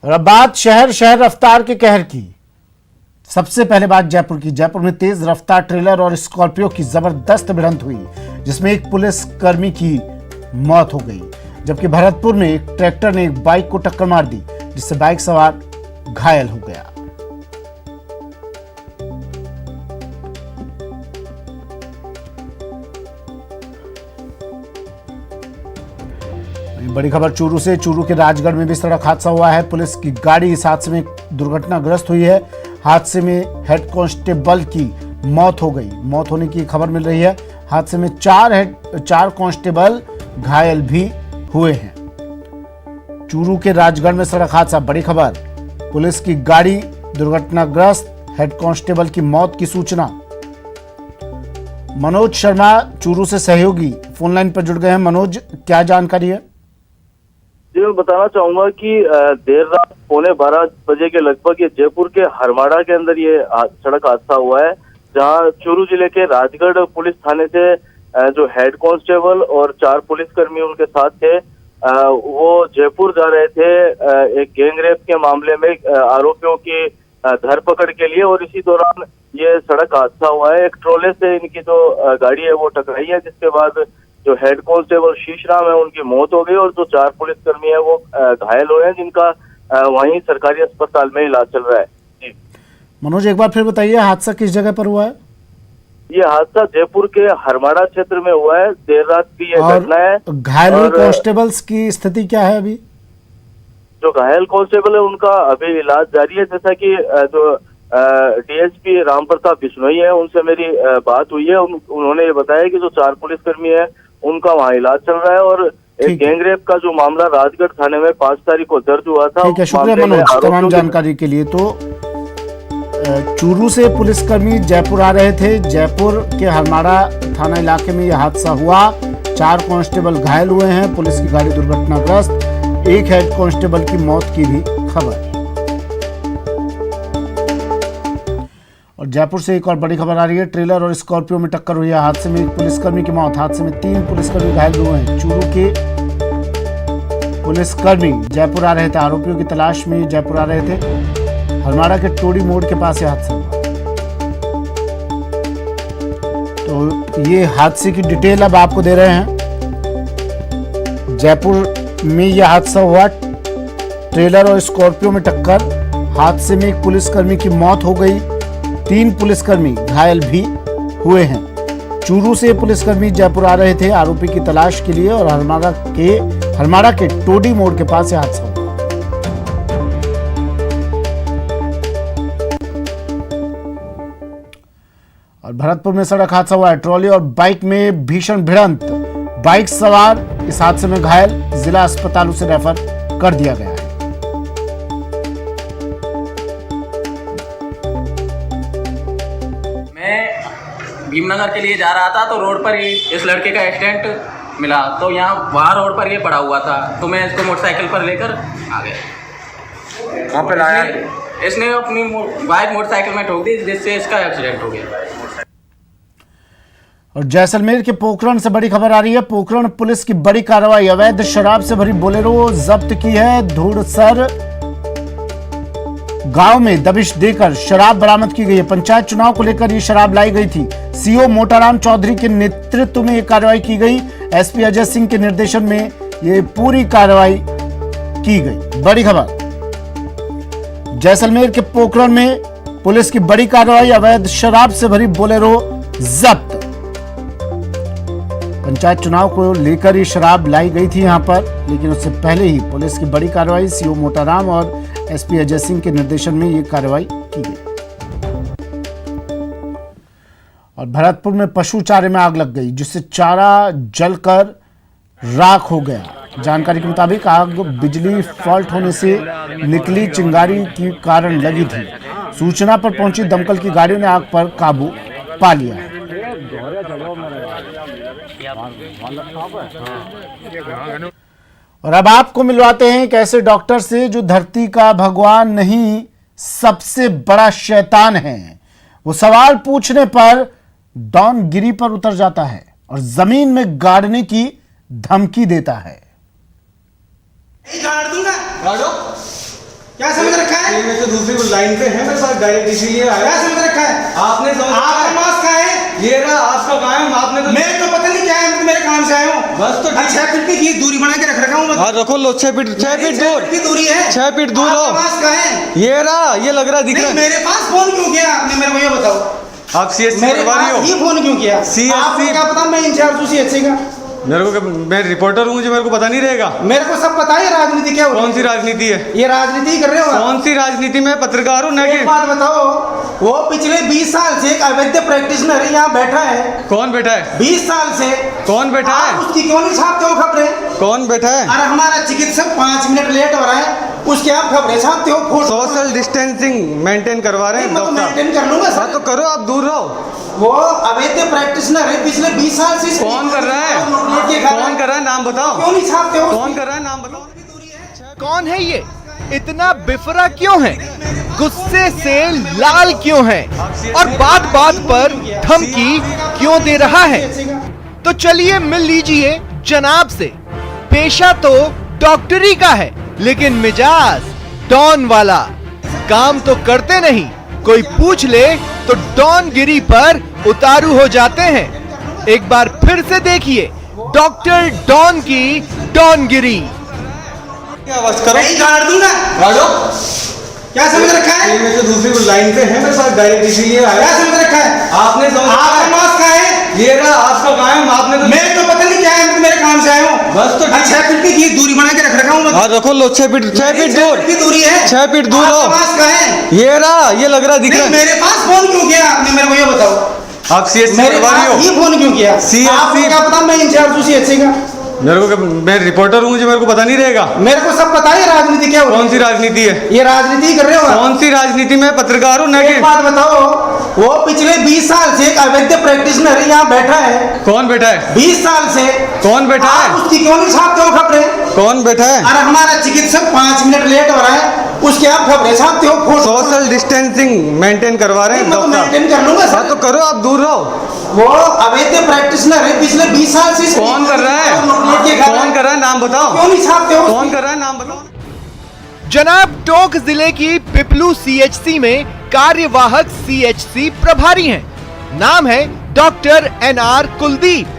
और अब बात शहर शहर रफ्तार के कहर की। सबसे पहले बात जयपुर की। जयपुर में तेज रफ्तार ट्रेलर और स्कॉर्पियो की जबरदस्त भिड़ंत हुई, जिसमें एक पुलिसकर्मी की मौत हो गई, जबकि भरतपुर में एक ट्रैक्टर ने एक बाइक को टक्कर मार दी, जिससे बाइक सवार घायल हो गया। बड़ी खबर चूरू से। चूरू के राजगढ़ में भी सड़क हादसा हुआ है। पुलिस की गाड़ी इस हादसे में दुर्घटनाग्रस्त हुई है। हादसे में हेड कांस्टेबल की मौत हो गई। मौत होने की खबर मिल रही है। हादसे में चार कांस्टेबल घायल भी हुए हैं। चूरू के राजगढ़ में सड़क हादसा, बड़ी खबर। पुलिस की गाड़ी दुर्घटनाग्रस्त, हेड कांस्टेबल की मौत की सूचना। मनोज शर्मा चूरू से सहयोगी फोन लाइन पर जुड़ गए हैं। मनोज, क्या जानकारी है? जी, मैं बताना चाहूंगा कि देर रात 11:15 के लगभग ये जयपुर के हरमाड़ा के अंदर ये सड़क हादसा हुआ है, जहां चूरू जिले के राजगढ़ पुलिस थाने से जो हेड कांस्टेबल और 4 पुलिसकर्मी उनके साथ थे, वो जयपुर जा रहे थे एक गैंगरेप के मामले में आरोपियों की धरपकड़ के लिए, और इसी दौरान ये सड़क हादसा हुआ है। एक ट्रोले से इनकी जो गाड़ी है वो टकराई है, जिसके बाद जो हेड कांस्टेबल शीशराम है उनकी मौत हो गई, और जो 4 पुलिसकर्मी है वो घायल हुए हैं, जिनका वहीं सरकारी अस्पताल में इलाज चल रहा है। जी मनोज, एक बार फिर बताइए, हादसा किस जगह पर हुआ है? ये हादसा जयपुर के हरमाड़ा क्षेत्र में हुआ है। देर रात की ये घटना है। घायल हुए कांस्टेबल्स की स्थिति क्या है अभी? जो घायल कांस्टेबल है उनका अभी इलाज जारी है। जैसा कि जो डीएसपी राम प्रताप बिश्नोई है, उनसे मेरी बात हुई है। उन्होंने ये बताया कि जो 4 पुलिसकर्मी है उनका वहाँ इलाज चल रहा है, और एक गैंगरेप का जो मामला राजगढ़ थाने में 5 तारीख को दर्ज हुआ था। ठीक है, शुक्रिया मनोज तमाम जानकारी के लिए। तो चूरू से पुलिसकर्मी जयपुर आ रहे थे। जयपुर के हरमाड़ा थाना इलाके में यह हादसा हुआ। 4 कांस्टेबल घायल हुए हैं, पुलिस की गाड़ी दुर्घटनाग्रस्त, एक हेड कांस्टेबल की मौत की भी खबर। और जयपुर से एक और बड़ी खबर आ रही है। ट्रेलर और स्कॉर्पियो में टक्कर हुई है। हादसे में एक पुलिसकर्मी की मौत, हादसे में 3 पुलिसकर्मी घायल हुए हैं। चूरू के पुलिसकर्मी जयपुर आ रहे थे, आरोपियों की तलाश में जयपुर आ रहे थे। हरमाड़ा के टोडी मोड़ के पास यह हादसा हुआ। तो ये हादसे की डिटेल अब आपको दे रहे हैं। जयपुर में यह हादसा हुआ, ट्रेलर और स्कॉर्पियो में टक्कर। हादसे में एक पुलिसकर्मी की मौत हो गई, 3 पुलिसकर्मी घायल भी हुए हैं। चूरू से पुलिसकर्मी जयपुर आ रहे थे आरोपी की तलाश के लिए, और हरमाड़ा के टोडी मोड़ के पास यह हादसा हुआ। और भरतपुर में सड़क हादसा हुआ है। ट्रॉली और बाइक में भीषण भिड़ंत, बाइक सवार इस हादसे में घायल, जिला अस्पताल उसे रेफर कर दिया गया है। भीमनगर के लिए जा रहा था, तो रोड पर ही इस लड़के का एक्सीडेंट मिला। तो यहाँ वहाँ रोड पर ये पड़ा हुआ था, तो मैं इसको मोटरसाइकिल पर लेकर आ गया। कहाँ पे लाया? इसने अपनी बाइक मोटरसाइकिल में ठोक दी, जिससे इसका एक्सीडेंट हो गया। और जैसलमेर के पोखरण से बड़ी खबर आ रही है। पोखरण पुलिस की बड़ी कार्रवाई, अवैध शराब से भरी बोलेरो जब्त की है। धुड़सर गांव में दबिश देकर शराब बरामद की गई है। पंचायत चुनाव को लेकर ये शराब लाई गई थी। सीओ मोटाराम चौधरी के नेतृत्व में ये कार्रवाई की गई। एसपी अजय सिंह के निर्देशन में ये पूरी कार्रवाई की गई। बड़ी खबर, जैसलमेर के पोखरण में पुलिस की बड़ी कार्रवाई, अवैध शराब से भरी बोलेरो जब्त। पंचायत चुनाव को लेकर ये शराब लाई गई थी यहां पर, लेकिन उससे पहले ही पुलिस की बड़ी कार्रवाई, सीओ मोटाराम और एसपी अजय सिंह के निर्देशन में ये कार्रवाई की गई। और भरतपुर में पशु चारे में आग लग गई, जिससे चारा जलकर राख हो गया। जानकारी के मुताबिक आग बिजली फॉल्ट होने से निकली चिंगारी के कारण लगी थी। सूचना पर पहुंची दमकल की गाड़ियों ने आग पर काबू पा लिया। और अब आपको मिलवाते हैं एक ऐसे डॉक्टर से जो धरती का भगवान नहीं, सबसे बड़ा शैतान है। वो सवाल पूछने पर डॉन गिरी पर उतर जाता है और जमीन में गाड़ने की धमकी देता है। गाड़ दूंगा। गाड़ो। क्या समझ रखा है? ये मैं तो दूसरी लाइन पे है मेरे पास डायरेक्ट इसीलिए आया। क्या समझ रखा है? आपने समझ आपका मास्क कहाँ है? ये रहा आपका काम। आपने तो मैं तो पता नहीं क्या है, मैं तो मेरे काम से आया हूँ। बस तो 6 फीट की दूरी बना के रख रखा हूँ मैं। हाँ रखो लो 6 फीट दूर की दूरी है। 6 फीट दूर आपका हो। मास्क कहाँ है? ये रहा, ये लग रहा दिख नहीं, रहा है। मेरे पास फोन क्यों किया आपने, मेरे को ये बताओ। आप CSC मेरे प्रभारी पास हो। ही फोन क्यों किया? CSC आपको क्या पता मैं इंचार्ज हूँ CSC का? मेरे को मैं रिपोर्टर हूँ, मुझे मेरे को पता नहीं रहेगा। मेरे को सब पता है राजनीति क्या होती है। कौन सी राजनीति है? ये राजनीति ही कर रहे हो आप। कौन सी राजनीति में पत्रकार हूँ? एक बात बताओ, वो पिछले 20 साल से एक अवैध प्रैक्टिशनर यहाँ बैठा है। कौन बैठा है? 20 साल से कौन बैठा है? आप उसकी क्यों नहीं छापते हो खबरें? कौन बैठा है? अरे हमारा चिकित्सक 5 मिनट लेट हो रहा है, उसके आप खबरें छापते हो। फोटो सोशल डिस्टेंसिंग मेंटेन करवा रहे हैं मैं तो डॉक्टर साहब। मेंटेन कर लूंगा हाँ सर। तो करो, आप दूर रहो। वो अवैध प्रैक्टिशनर है, पिछले 20 साल से। कौन कर रहा है? कौन कर रहा है? नाम बताओ। क्यों नहीं छापते हो? कौन कर रहा है? नाम बताओ। कौन है ये? इतना बिफरा क्यों है? गुस्से से लाल क्यों है? और बात बात पर धमकी क्यों दे रहा है? तो चलिए मिल लीजिए जनाब से। पेशा तो डॉक्टरी का है, लेकिन मिजाज डॉन वाला। काम तो करते नहीं, कोई पूछ ले तो डॉनगिरी पर उतारू हो जाते हैं। एक बार फिर से देखिए डॉक्टर डॉन की डॉनगिरी। क्या बस करो। नहीं गाड़ दूंगा। गाड़ो। क्या समझ रखा है? ये मैं तो दूसरी लाइन पे है मेरे पास डायरेक्ट इसीलिए आया। क्या समझ रखा है? आपने समझ आपका मास्क कहाँ है? ये रहा आपका काम। आपने तो मैं तो पता नहीं क्या है, मैं तो मेरे काम से आया हूँ। बस तो 6 फीट की दूरी बना के रख रखा हूँ मैं। हाँ रखो लो 6 फीट दूर की दूरी है। 6 फीट दूर आपका हो। मास्क कहाँ है? ये रहा, ये लग रहा दिख रहा नहीं, है। मेरे पास फोन क्यों किया आपने, मेरे को ये बताओ। आप CSC मेरे प्रभारी पास ही हो। फोन क्यों किया? CSC आपको क्या पता मैं इंचार्ज हूँ CSC का? मेरे को मैं रिपोर्टर हूँ, मुझे मेरे को पता नहीं रहेगा। मेरे को सब पता है राजनीति क्या होती है। कौन सी राजनीति है? ये राजनीति ही कर रहे हो आप। कौन सी राजनीति में पत्रकार हूँ? ना एक कि बात बताओ, वो पिछले 20 साल से एक अवैध प्रैक्टिशनर यहाँ बैठा है। कौन बैठा है? 20 साल से। कौन बैठा आप है? उसकी क्यों नहीं छापते हो खबरें? कौन बैठा है? अरे हमारा चिकित्सक 5 मिनट लेट हो रहा है, उसके आप खबरें छापते हो। फोटो सोशल डिस्टेंसिंग मेंटेन करवा रहे हैं मैं तो डॉक्टर साहब। मेंटेन कर लूंगा हाँ सर। तो करो, आप दूर रहो। वो अवैध प्रैक्टिशनर है, पिछले 20 साल से। कौन कर रहा है? कौन कर रहा है? नाम बताओ। क्यों नहीं छापते हो? कौन कर रहा है? नाम बताओ। जनाब टोंक जिले की पिपलू CHC में कार्यवाहक CHC प्रभारी हैं। नाम है डॉक्टर NR कुलदीप।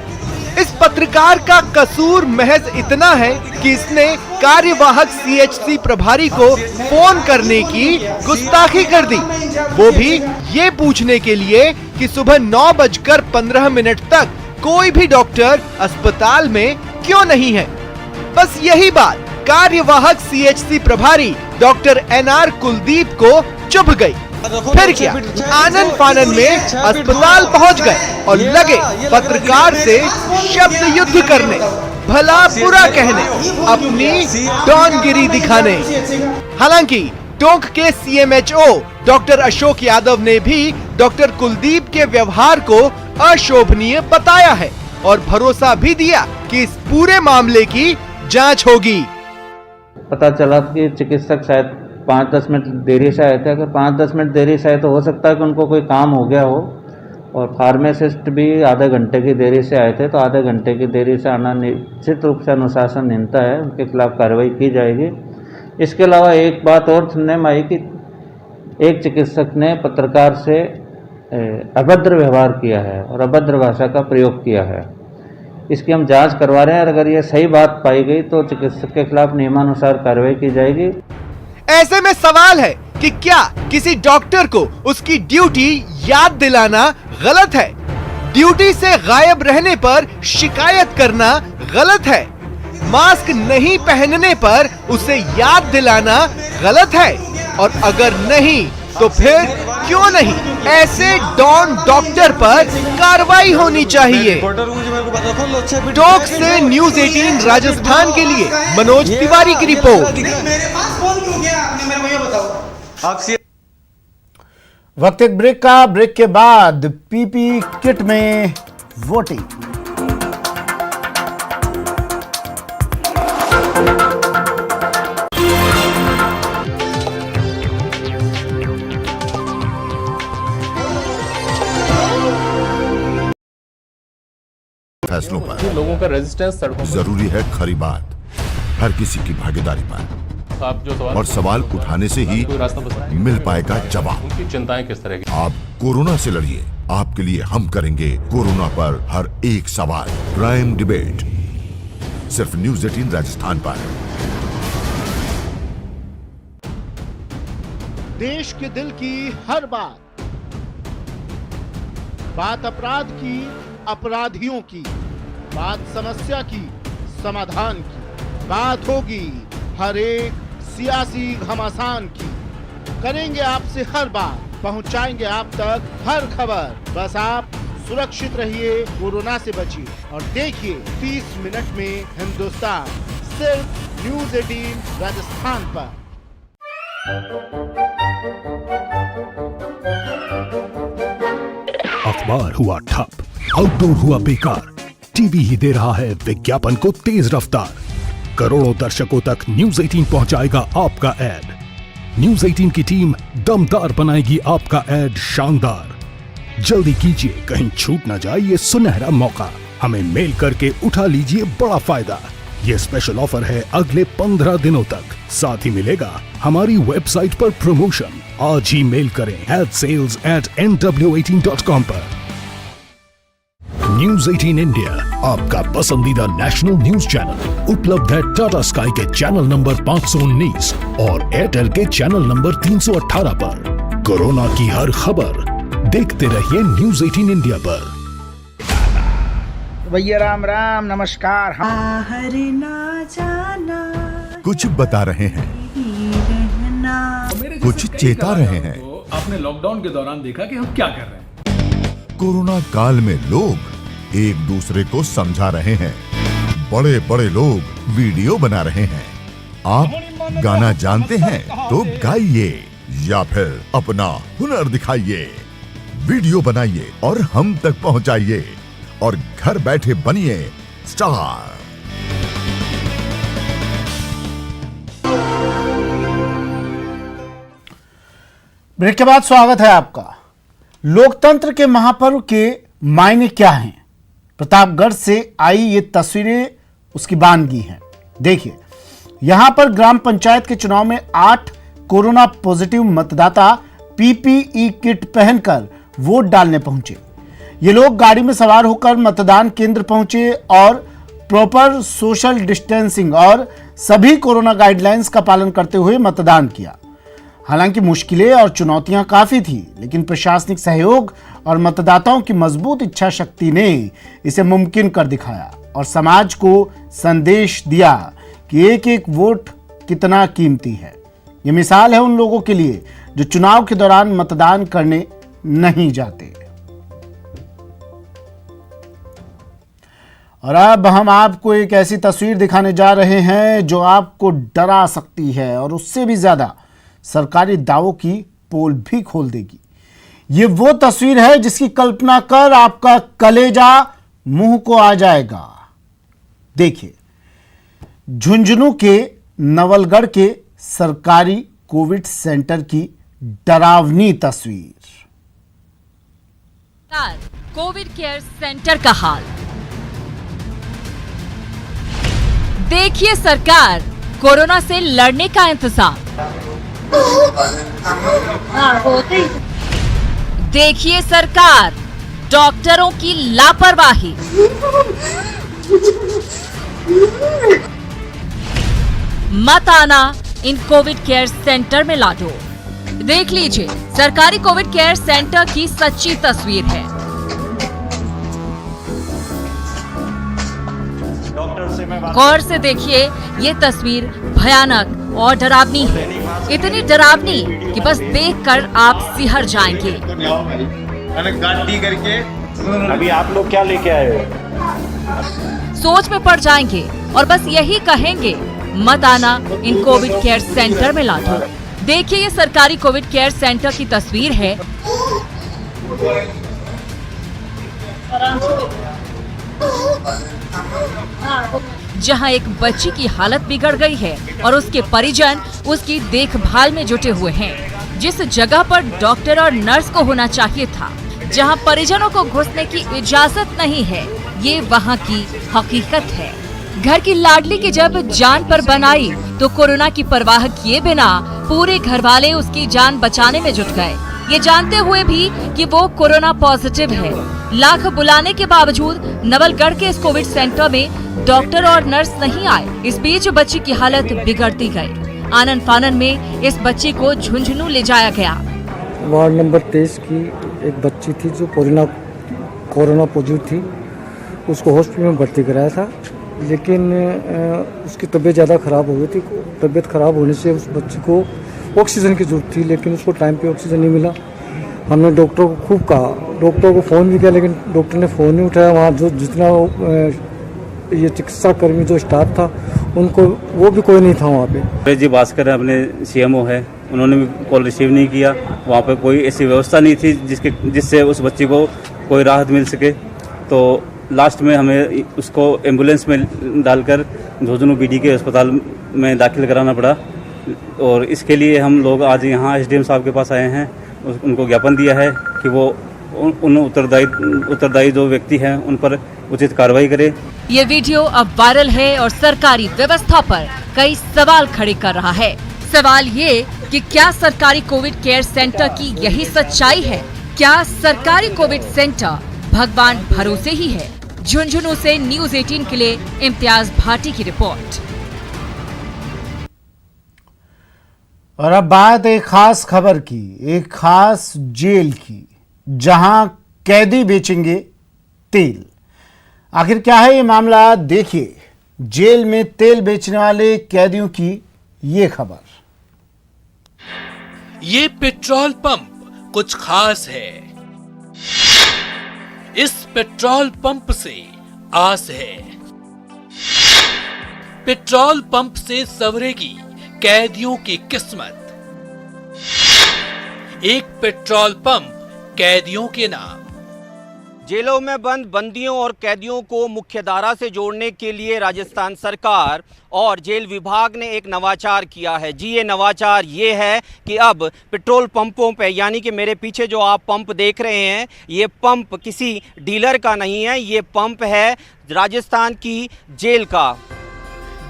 इस पत्रकार का कसूर महज इतना है कि इसने कार्यवाहक CHC प्रभारी को फोन करने की गुस्ताखी कर दी, वो भी ये पूछने के लिए कि सुबह 9:15 तक कोई भी डॉक्टर अस्पताल में क्यों नहीं है। बस यही बात कार्यवाहक CHC प्रभारी डॉक्टर NR कुलदीप को चुभ गई। फिर क्या, आनन फानन में अस्पताल पहुंच गए और लगे पत्रकार से शब्द युद्ध करने, भला बुरा कहने, अपनी डॉनगिरी दिखाने। हालांकि टोंक के CMHO डॉक्टर अशोक यादव ने भी डॉक्टर कुलदीप के व्यवहार को अशोभनीय बताया है और भरोसा भी दिया कि इस पूरे मामले की जांच होगी। पता चला कि चिकित्सक शायद 5-10 मिनट देरी से आए थे। अगर 5-10 मिनट देरी से आए तो हो सकता है कि उनको कोई काम हो गया हो, और फार्मासिस्ट भी आधे घंटे की देरी से आए थे, तो आधे घंटे की देरी से आना निश्चित रूप से अनुशासनहीनता है, उनके खिलाफ कार्रवाई की जाएगी। इसके अलावा एक बात और सुनने में आई कि एक चिकित्सक ने पत्रकार से अभद्र व्यवहार किया है और अभद्र भाषा का प्रयोग किया है। इसकी हम जांच करवा रहे हैं, और अगर ये सही बात पाई गई तो चिकित्सक के खिलाफ नियमानुसार कार्रवाई की जाएगी। ऐसे में सवाल है कि क्या किसी डॉक्टर को उसकी ड्यूटी याद दिलाना गलत है? ड्यूटी से गायब रहने पर शिकायत करना गलत है? मास्क नहीं पहनने पर उसे याद दिलाना गलत है? और अगर नहीं तो फिर क्यों नहीं? ऐसे डॉन डॉक्टर पर कार्रवाई होनी चाहिए। टोंक से न्यूज़ 18 राजस्थान के लिए मनोज तिवारी की रिपोर्ट। मेरे पास फोन क्यों किया आपने, मेरे को ये बताओ। वक्त एक ब्रेक का। ब्रेक के बाद PP किट में वोटिंग। फैसलों पर लोगों का रेजिस्टेंस सड़कों पर जरूरी है खरी बात, हर किसी की भागीदारी पर। आप जो सवाल और सवाल उठाने से ही कोई रास्ता बता मिल पाएगा जवाब। उनकी चिंताएं किस तरह की। आप कोरोना से लड़िए, आपके लिए हम करेंगे कोरोना पर हर एक सवाल। क्राइम डिबेट सिर्फ न्यूज़ 18 राजस्थान पर। देश के दिल की हर बात अपराध की, अपराधियों की, बात समस्या की, समाधान की, बात होगी हर एक सियासी घमासान की। करेंगे आपसे हर बात, पहुंचाएंगे आप तक हर खबर। बस आप सुरक्षित रहिए, कोरोना से बचिए और देखिए 30 मिनट में हिंदुस्तान, सिर्फ न्यूज़ 18 राजस्थान पर। अखबार हुआ ठप, आउटडोर हुआ बेकार, टीवी ही दे रहा है विज्ञापन को तेज रफ्तार। करोड़ों दर्शकों तक न्यूज़ 18 पहुंचाएगा आपका ऐड। न्यूज़ 18 की टीम दमदार बनाएगी आपका ऐड शानदार। जल्दी कीजिए, कहीं छूट ना जाए ये सुनहरा मौका। हमें मेल करके उठा लीजिए बड़ा फायदा। ये स्पेशल ऑफर है अगले 15 दिनों तक। साथ ही मिलेगा हमारी वेबसाइट पर प्रमोशन। आज ही मेल करें sales@nw18.com पर। न्यूज़ 18 इंडिया, आपका पसंदीदा नेशनल न्यूज चैनल, उपलब्ध है टाटा स्काई के चैनल नंबर 519 और एयरटेल के चैनल नंबर 318 पर। कोरोना की हर खबर देखते रहिए न्यूज़ 18 इंडिया पर। भैया राम राम, नमस्कार। बाहर ना जाना, कुछ बता रहे हैं, कुछ चेता रहे हैं। आपने लॉकडाउन के दौरान देखा कि हम क्या कर रहे हैं। कोरोना काल में लोग एक दूसरे को समझा रहे हैं। बड़े बड़े लोग वीडियो बना रहे हैं। आप गाना जानते हैं तो गाइए या फिर अपना हुनर दिखाइए। वीडियो बनाइए और हम तक पहुंचाइए और घर बैठे बनिए स्टार। ब्रेक के बाद स्वागत है आपका। लोकतंत्र के महापर्व के मायने क्या हैं? प्रतापगढ़ से आई ये तस्वीरें उसकी बानगी हैं। देखिए, यहां पर ग्राम पंचायत के चुनाव में 8 कोरोना पॉजिटिव मतदाता पीपीई किट पहनकर वोट डालने पहुंचे। ये लोग गाड़ी में सवार होकर मतदान केंद्र पहुंचे और प्रॉपर सोशल डिस्टेंसिंग और सभी कोरोना गाइडलाइंस का पालन करते हुए मतदान किया। हालांकि मुश्किलें और चुनौतियां काफी थी, लेकिन प्रशासनिक सहयोग और मतदाताओं की मजबूत इच्छा शक्ति ने इसे मुमकिन कर दिखाया और समाज को संदेश दिया कि एक एक वोट कितना कीमती है। ये मिसाल है उन लोगों के लिए जो चुनाव के दौरान मतदान करने नहीं जाते। और अब हम आपको एक ऐसी तस्वीर दिखाने जा रहे हैं जो आपको डरा सकती है और उससे भी ज्यादा सरकारी दावों की पोल भी खोल देगी। ये वो तस्वीर है जिसकी कल्पना कर आपका कलेजा मुंह को आ जाएगा। देखिए, झुंझुनू के नवलगढ़ के सरकारी कोविड सेंटर की डरावनी तस्वीर। कोविड केयर सेंटर का हाल देखिए। सरकार कोरोना से लड़ने का इंतजाम देखिए। सरकार डॉक्टरों की लापरवाही। मत आना इन कोविड केयर सेंटर में लाडो। देख लीजिए, सरकारी कोविड केयर सेंटर की सच्ची तस्वीर है। गौर से देखिए, ये तस्वीर भयानक और डरावनी है। इतनी डरावनी कि बस देखकर आप सिहर जाएंगे। अभी आप लोग क्या लेके आए हो? सोच में पड़ जाएंगे और बस यही कहेंगे, मत आना इन कोविड केयर सेंटर में लाडो। देखिए, ये सरकारी कोविड केयर सेंटर की तस्वीर है। जहां एक बच्ची की हालत बिगड़ गई है और उसके परिजन उसकी देखभाल में जुटे हुए हैं। जिस जगह पर डॉक्टर और नर्स को होना चाहिए था, जहां परिजनों को घुसने की इजाजत नहीं है, ये वहां की हकीकत है। घर की लाडली की जब जान पर बनाई तो कोरोना की परवाह किए बिना पूरे घर वाले उसकी जान बचाने में जुट गए, ये जानते हुए भी कि वो कोरोना पॉजिटिव है। लाख बुलाने के बावजूद नवलगढ़ के इस कोविड सेंटर में डॉक्टर और नर्स नहीं आए। इस बीच बच्ची की हालत बिगड़ती गई। आनन फानन में इस बच्ची को झुंझुनू ले जाया गया। वार्ड नंबर 23 की एक बच्ची थी जो कोरोना पॉजिटिव थी, उसको हॉस्पिटल में भर्ती कराया था, लेकिन उसकी तबीयत ज़्यादा ख़राब हो गई थी। तबीयत ख़राब होने से उस बच्ची को ऑक्सीजन की ज़रूरत थी, लेकिन उसको टाइम पे ऑक्सीजन नहीं मिला। हमने डॉक्टर को खूब कहा, डॉक्टर को फ़ोन भी किया, लेकिन डॉक्टर ने फ़ोन नहीं उठाया। वहाँ जो जितना ये चिकित्सा कर्मी जो स्टाफ था उनको वो भी कोई नहीं था वहाँ पे। जी भास्कर अपने CMO है, उन्होंने भी कॉल रिसीव नहीं किया। वहाँ पे कोई ऐसी व्यवस्था नहीं थी जिससे उस बच्ची को कोई राहत मिल सके। तो लास्ट में हमें उसको एम्बुलेंस में डालकर झुंझुनू BD के अस्पताल में दाखिल कराना पड़ा, और इसके लिए हम लोग आज यहाँ SDM साहब के पास आए हैं। उनको ज्ञापन दिया है कि वो उन उत्तरदायी जो व्यक्ति हैं उन पर उचित कार्रवाई करे। ये वीडियो अब वायरल है और सरकारी व्यवस्था पर कई सवाल खड़े कर रहा है। सवाल ये कि क्या सरकारी कोविड केयर सेंटर की यही सच्चाई है? क्या सरकारी कोविड सेंटर भगवान भरोसे ही है? झुंझुनू से न्यूज़ 18 के लिए इम्तियाज भाटी की रिपोर्ट। और अब बात एक खास खबर की, एक खास जेल की, जहां कैदी बेचेंगे तेल। आखिर क्या है ये मामला, देखिए जेल में तेल बेचने वाले कैदियों की ये खबर। ये पेट्रोल पंप कुछ खास है। इस पेट्रोल पंप से आस है। पेट्रोल पंप से संवरेगी कैदियों की किस्मत। एक पेट्रोल पंप कैदियों के नाम। जेलों में बंद बंदियों और कैदियों को मुख्यधारा से जोड़ने के लिए राजस्थान सरकार और जेल विभाग ने एक नवाचार किया है। जी, ये नवाचार ये है कि अब पेट्रोल पंपों पे, यानी कि मेरे पीछे जो आप पंप देख रहे हैं, ये पंप किसी डीलर का नहीं है, ये पंप है राजस्थान की जेल का।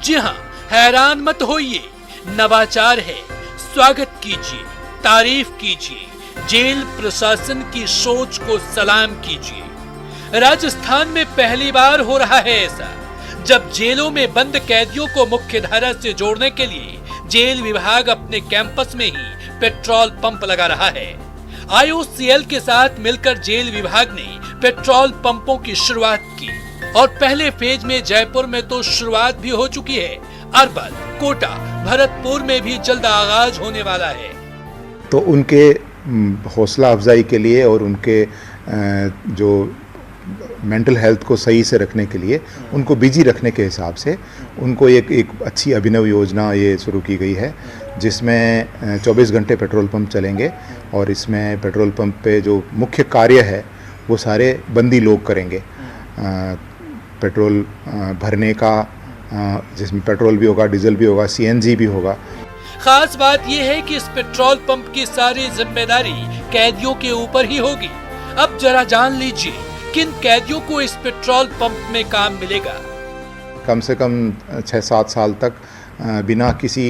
जी हाँ, हैरान मत होइए, नवाचार है, स्वागत कीजिए, तारीफ कीजिए, जेल प्रशासन की सोच को सलाम कीजिए। राजस्थान में पहली बार हो रहा है ऐसा, जब जेलों में बंद कैदियों को मुख्यधारा से जोड़ने के लिए जेल विभाग अपने कैंपस में ही पेट्रोल पंप लगा रहा है। IOCL के साथ मिलकर जेल विभाग ने पेट्रोल पंपों की शुरुआत की और पहले फेज में जयपुर में तो शुरुआत भी हो चुकी है। अरवल, कोटा, भरतपुर में भी जल्द आगाज होने वाला है। तो उनके हौसला अफजाई के लिए और उनके जो मेंटल हेल्थ को सही से रखने के लिए, उनको बिजी रखने के हिसाब से उनको एक अच्छी अभिनव योजना ये शुरू की गई है, जिसमें 24 घंटे पेट्रोल पंप चलेंगे। और इसमें पेट्रोल पंप पे जो मुख्य कार्य है वो सारे बंदी लोग करेंगे। पेट्रोल भरने का, जिसमें पेट्रोल भी होगा, डीजल भी होगा, CNG भी होगा। खास बात यह है कि इस पेट्रोल पंप की सारी जिम्मेदारी कैदियों के ऊपर ही होगी। अब जरा जान लीजिए किन कैदियों को इस पेट्रोल पंप में काम मिलेगा। कम से कम 6-7 साल तक बिना किसी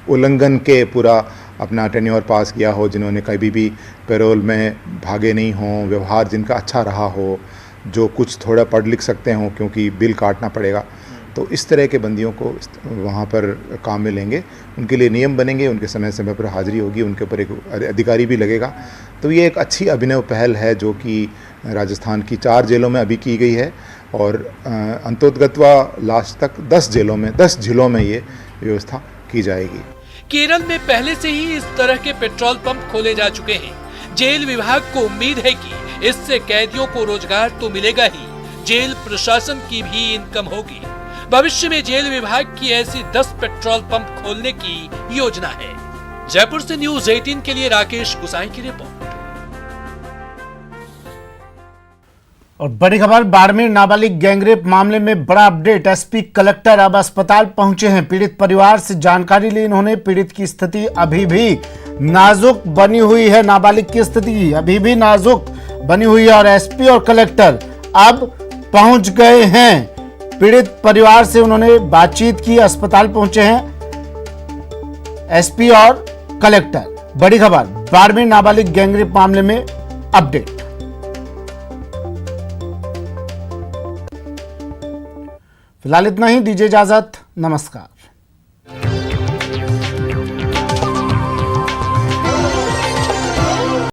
उल्लंघन के पूरा अपना टेन्योर पास किया हो, जिन्होंने कभी भी पैरोल में भागे नहीं हों, व्यवहार जिनका अच्छा रहा हो, जो कुछ थोड़ा पढ़ लिख सकते हों क्योंकि बिल काटना पड़ेगा, तो इस तरह के बंदियों को वहाँ पर काम में लेंगे। उनके लिए नियम बनेंगे, उनके समय समय पर हाजिरी होगी, उनके ऊपर एक अधिकारी भी लगेगा। तो ये एक अच्छी अभिनव पहल है जो कि राजस्थान की 4 जेलों में अभी की गई है और अंतोदगत्वा लास्ट तक 10 जिलों में ये व्यवस्था की जाएगी। केरल में पहले से ही इस तरह के पेट्रोल पंप खोले जा चुके हैं। जेल विभाग को उम्मीद है कि इससे कैदियों को रोजगार तो मिलेगा ही, जेल प्रशासन की भी इनकम होगी। भविष्य में जेल विभाग की ऐसी 10 पेट्रोल पंप खोलने की योजना है। जयपुर से न्यूज़ 18 के लिए राकेश गुसाई की रिपोर्ट। और बड़ी खबर, बाड़मेर नाबालिग गैंगरेप मामले में बड़ा अपडेट। SP कलेक्टर अब अस्पताल पहुंचे हैं। पीड़ित परिवार से जानकारी ली इन्होंने। पीड़ित की स्थिति अभी भी नाजुक बनी हुई है। नाबालिग की स्थिति अभी भी नाजुक बनी हुई है और SP और कलेक्टर अब पहुंच गए हैं। पीड़ित परिवार से उन्होंने बातचीत की, अस्पताल पहुंचे हैं एसपी और कलेक्टर। बड़ी खबर, बाड़मेर नाबालिग गैंगरेप मामले में अपडेट। फिलहाल इतना ही, दीजिए इजाजत, नमस्कार।